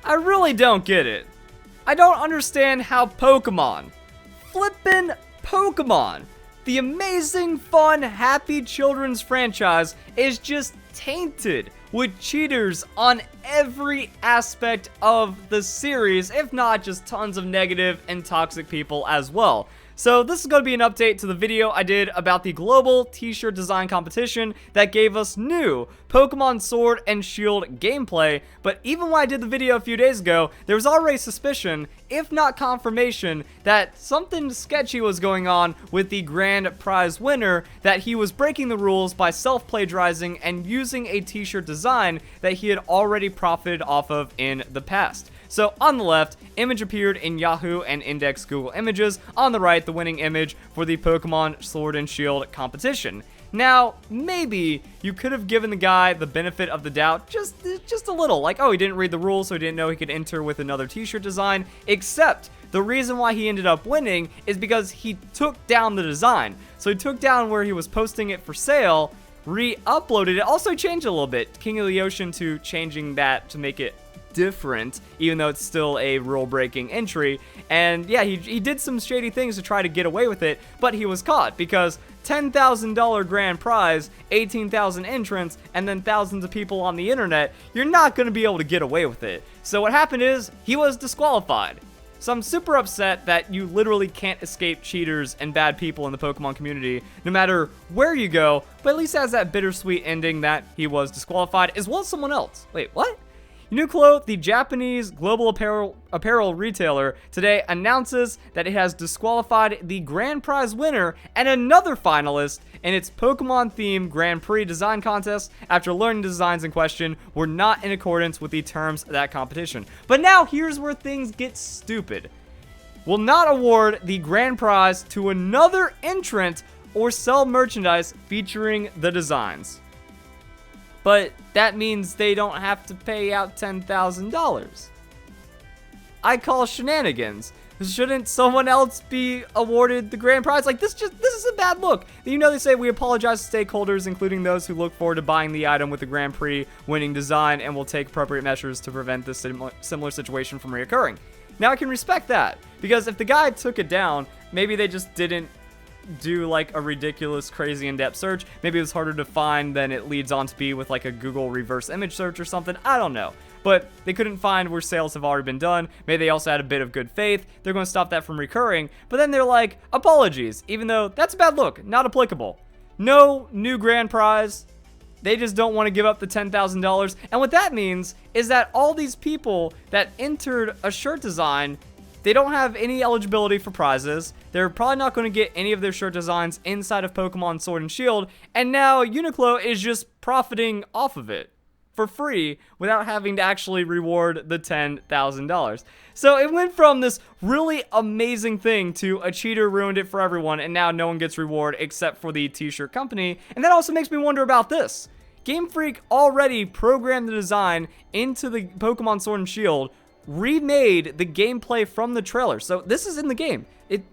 I really don't get it. I don't understand how Pokemon, flippin' Pokemon, the amazing, fun, happy children's franchise, is just tainted with cheaters on every aspect of the series, if not just tons of negative and toxic people as well. So this is going to be an update to the video I did about the global t-shirt design competition that gave us new Pokemon Sword and Shield gameplay, but even when I did the video a few days ago, there was already suspicion, if not confirmation, that something sketchy was going on with the grand prize winner, that he was breaking the rules by self-plagiarizing and using a t-shirt design that he had already profited off of in the past. So on the left, image appeared in Yahoo and Index Google Images. On the right, the winning image for the Pokemon Sword and Shield competition. Now, maybe you could have given the guy the benefit of the doubt just a little. Like, oh, he didn't read the rules, so he didn't know he could enter with another t-shirt design. Except, the reason why he ended up winning is because he took down the design. So he took down where he was posting it for sale, re-uploaded it, also changed it a little bit. King of the Ocean to changing that to make it different, even though it's still a rule-breaking entry. And yeah, he did some shady things to try to get away with it, but he was caught because $10,000 grand prize, 18,000 entrants, and then thousands of people on the internet, you're not going to be able to get away with it. So what happened is, he was disqualified. So I'm super upset that you literally can't escape cheaters and bad people in the Pokemon community, no matter where you go, but at least it has that bittersweet ending that he was disqualified, as well as someone else. Wait, what? Uniqlo, the Japanese global apparel retailer, today announces that it has disqualified the grand prize winner and another finalist in its Pokemon-themed Grand Prix design contest after learning the designs in question were not in accordance with the terms of that competition. But now, here's where things get stupid. Will not award the grand prize to another entrant or sell merchandise featuring the designs. But that means they don't have to pay out $10,000. I call shenanigans. Shouldn't someone else be awarded the grand prize? Like, this is a bad look. You know, they say we apologize to stakeholders, including those who look forward to buying the item with the Grand Prix winning design, and will take appropriate measures to prevent this similar situation from reoccurring. Now I can respect that, because if the guy took it down, maybe they just didn't do like a ridiculous, crazy in-depth search. Maybe it was harder to find than it leads on to be with like a Google reverse image search or something. I don't know. But they couldn't find where sales have already been done. Maybe they also had a bit of good faith. They're going to stop that from recurring. But then they're like, apologies, even though that's a bad look, not applicable. No new grand prize. They just don't want to give up the $10,000. And what that means is that all these people that entered a shirt design, they don't have any eligibility for prizes. They're probably not going to get any of their shirt designs inside of Pokemon Sword and Shield. And now Uniqlo is just profiting off of it for free without having to actually reward the $10,000. So it went from this really amazing thing to a cheater ruined it for everyone, and now no one gets reward except for the t-shirt company. And that also makes me wonder about this. Game Freak already programmed the design into the Pokemon Sword and Shield, remade the gameplay from the trailer. So this is in the game.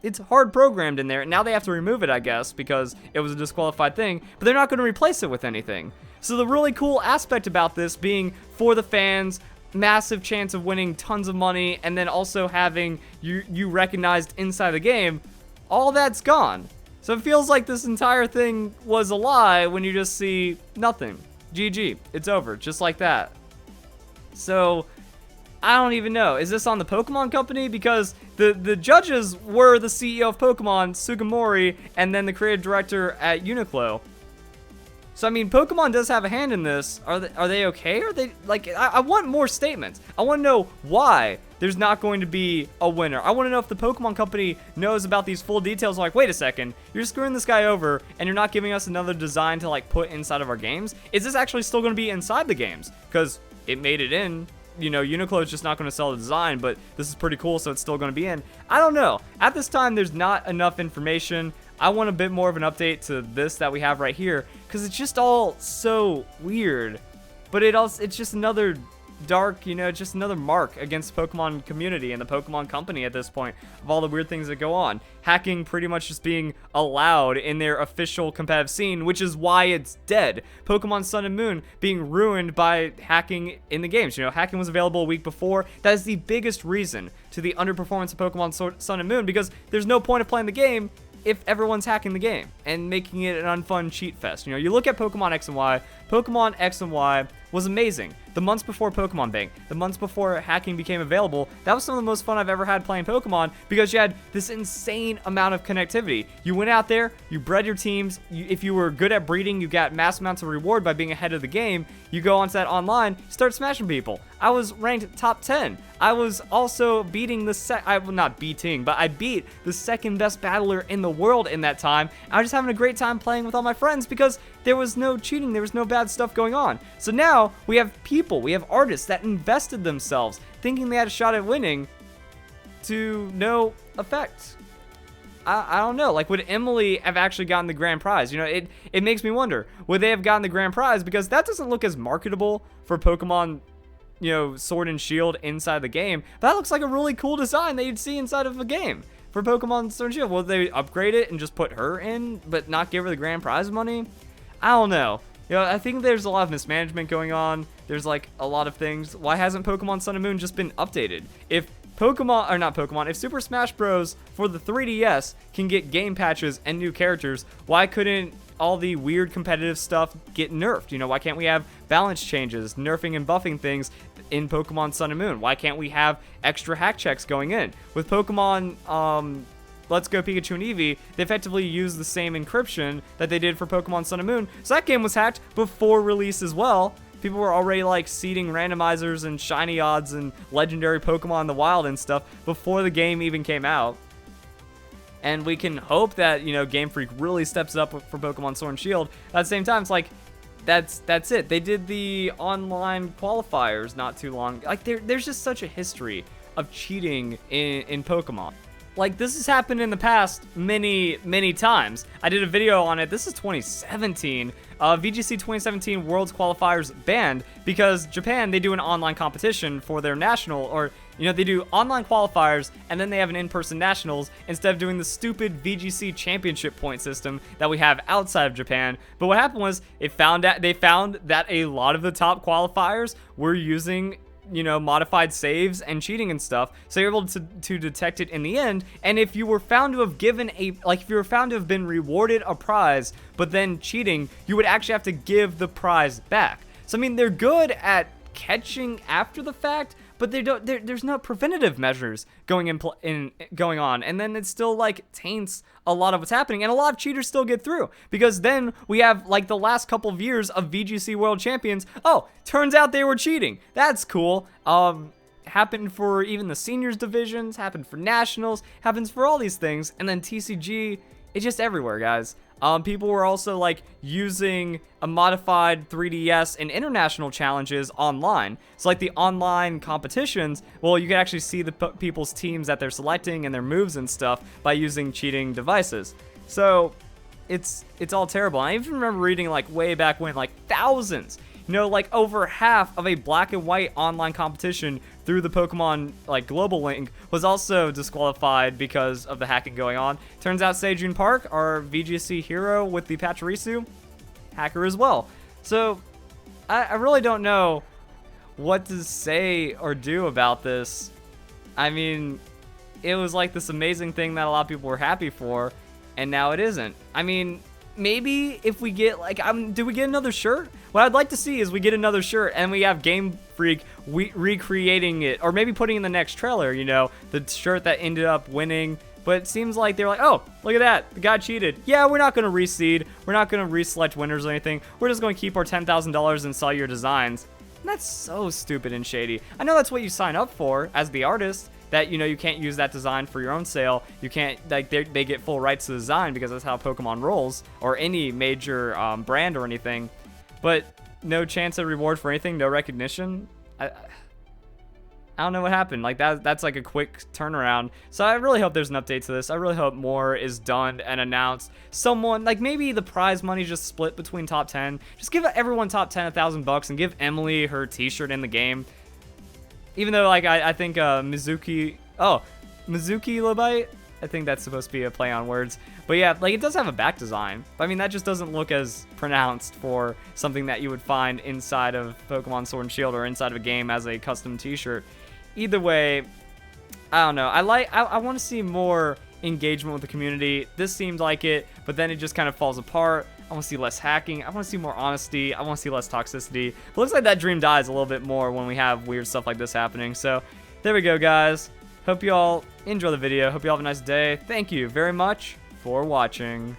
It's hard programmed in there. Now they have to remove it, I guess, because it was a disqualified thing, but they're not going to replace it with anything. So the really cool aspect about this being for the fans, massive chance of winning tons of money, and then also having you recognized inside the game, all that's gone. So it feels like this entire thing was a lie when you just see nothing. GG. It's over. Just like that. So I don't even know. Is this on the Pokemon Company? Because the judges were the CEO of Pokemon, Sugimori, and then the creative director at Uniqlo. So, I mean, Pokemon does have a hand in this. Are they okay? Are they, like, I want more statements. I want to know why there's not going to be a winner. I want to know if the Pokemon Company knows about these full details. Like, wait a second, you're screwing this guy over, and you're not giving us another design to, like, put inside of our games? Is this actually still going to be inside the games? Because it made it in. You know, Uniqlo is just not going to sell the design, but this is pretty cool, so it's still going to be in. I don't know. At this time, there's not enough information. I want a bit more of an update to this that we have right here, because it's just all so weird. But it's just another dark, just another mark against the Pokemon community and the Pokemon company at this point of all the weird things that go on. Hacking pretty much just being allowed in their official competitive scene, which is why it's dead. Pokemon Sun and Moon being ruined by hacking in the games. Hacking was available a week before. That is the biggest reason to the underperformance of Pokemon Sun and Moon, because there's no point of playing the game if everyone's hacking the game and making it an unfun cheat fest. You look at Pokemon X and Y. Pokemon X and Y was amazing. The months before Pokemon Bank, the months before hacking became available, that was some of the most fun I've ever had playing Pokemon, because you had this insane amount of connectivity. You went out there, you bred your teams. If you were good at breeding, you got mass amounts of reward by being ahead of the game. You go onto that online, start smashing people. I was ranked top 10. I was also beating not beating, but I beat the second best battler in the world in that time. I was just having a great time playing with all my friends because there was no cheating, there was no bad stuff going on. So now we have we have artists that invested themselves thinking they had a shot at winning to no effect. I don't know. Like, would Emily have actually gotten the grand prize? It makes me wonder, would they have gotten the grand prize? Because that doesn't look as marketable for Pokemon, Sword and Shield inside the game. That looks like a really cool design that you'd see inside of a game for Pokemon Sword and Shield. Will they upgrade it and just put her in, but not give her the grand prize money? I don't know. I think there's a lot of mismanagement going on. There's like a lot of things. Why hasn't Pokemon Sun and Moon just been updated? If if Super Smash Bros. For the 3DS can get game patches and new characters, why couldn't all the weird competitive stuff get nerfed? Why can't we have balance changes, nerfing and buffing things in Pokemon Sun and Moon? Why can't we have extra hack checks going in? With Pokemon, Let's Go Pikachu and Eevee, they effectively use the same encryption that they did for Pokemon Sun and Moon. So that game was hacked before release as well. People were already like seeding randomizers and shiny odds and legendary Pokemon in the wild and stuff before the game even came out. And we can hope that, Game Freak really steps it up for Pokemon Sword and Shield. At the same time, it's like, that's it. They did the online qualifiers not too long. Like, there's just such a history of cheating in Pokemon. Like, this has happened in the past many times. I did a video on it. This is 2017. VGC 2017 Worlds Qualifiers banned because Japan, they do an online competition for their national, or, they do online qualifiers and then they have an in-person nationals instead of doing the stupid VGC championship point system that we have outside of Japan. But what happened was they found that a lot of the top qualifiers were using modified saves and cheating and stuff, so you're able to detect it in the end. And if you were found to have been rewarded a prize but then cheating, you would actually have to give the prize back. So I mean, they're good at catching after the fact, but there's no preventative measures going on, and then it still like taints a lot of what's happening, and a lot of cheaters still get through, because then we have like the last couple of years of VGC World Champions. Oh, turns out they were cheating. That's cool. Happened for even the seniors divisions, happened for nationals, happens for all these things, and then TCG, it's just everywhere, guys. People were also like using a modified 3DS in international challenges online. So like the online competitions, well, you can actually see the people's teams that they're selecting and their moves and stuff by using cheating devices. So it's all terrible. I even remember reading like way back when, like thousands, like over half of a black and white online competition through the Pokemon like global link was also disqualified because of the hacking going on. Turns out Sejun Park, our VGC hero with the Pachirisu, hacker as well. So I really don't know what to say or do about this. I mean, it was like this amazing thing that a lot of people were happy for, and now it isn't. I mean, maybe if we get like, do we get another shirt? What I'd like to see is we get another shirt and we have Game Freak recreating it, or maybe putting in the next trailer, the shirt that ended up winning. But it seems like they're like, oh, look at that, the guy cheated. Yeah, we're not going to reseed. We're not going to reselect winners or anything. We're just going to keep our $10,000 and sell your designs. And that's so stupid and shady. I know that's what you sign up for as the artist, that, you can't use that design for your own sale. You can't, like, they get full rights to the design because that's how Pokemon rolls, or any major brand or anything. But no chance of reward for anything, no recognition. I don't know what happened. Like, that's like a quick turnaround. So I really hope there's an update to this. I really hope more is done and announced. Someone, like, maybe the prize money just split between top 10. Just give everyone top 10 $1,000 and give Emily her t-shirt in the game. Even though, like, I think Mizuki Lobite, I think that's supposed to be a play on words. But yeah, like, it does have a back design. I mean, that just doesn't look as pronounced for something that you would find inside of Pokemon Sword and Shield or inside of a game as a custom t-shirt. Either way, I don't know. I want to see more engagement with the community. This seemed like it, but then it just kind of falls apart. I want to see less hacking. I want to see more honesty. I want to see less toxicity. It looks like that dream dies a little bit more when we have weird stuff like this happening. So there we go, guys. Hope you all enjoy the video. Hope you all have a nice day. Thank you very much for watching.